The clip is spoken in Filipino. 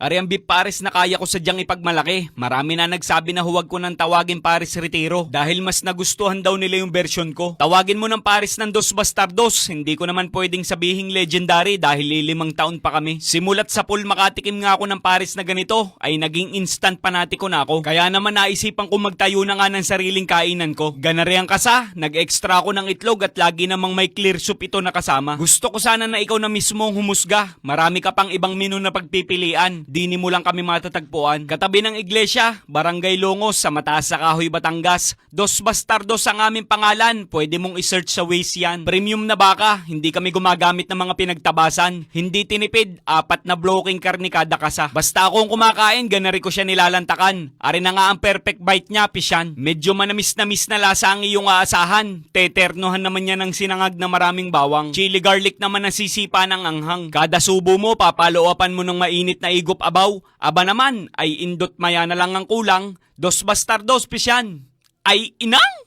Ari ang beef pares na kaya ko sadyang ipagmalaki. Marami na nagsabi na huwag ko nang tawagin pares retiro dahil mas nagustuhan daw nila yung version ko. Tawagin mo ng pares ng Dos Bastardos. Hindi ko naman pwedeng sabihing legendary dahil 5 taon pa kami. Simulat sa pool makatikim nga ako ng pares na ganito ay naging instant panatiko na ako. Kaya naman naisipan ko magtayo na nga ng sariling kainan ko. Ganariang kasa, nag-extra ako ng itlog at lagi namang may clear soup ito na kasama. Gusto ko sana na ikaw na mismo ang humusga. Marami ka pang ibang menu na pagpipilian. Dini mo lang kami matatagpuan. Katabi ng iglesia, Barangay Longos sa Mataas sa Kahoy, Batangas. Dos Bastardos ang aming pangalan. Pwede mong isearch sa Waze yan. Premium na baka, hindi kami gumagamit ng mga pinagtabasan. Hindi tinipid, 4 na blocking karni kada kasa. Basta akong kumakain, ganari ko siya nilalantakan. Ari na nga ang perfect bite niya, pisyan. Medyo manamis na lasa ang iyong aasahan. Teternohan naman niya ng sinangag na maraming bawang. Chili garlic naman ang sisipa ng anghang. Kada subo mo, papaloopan mo ng mainit na igop abaw. Aba naman, ay indot maya na lang ang kulang. Dos Bastardos, pisyan. Ay inang!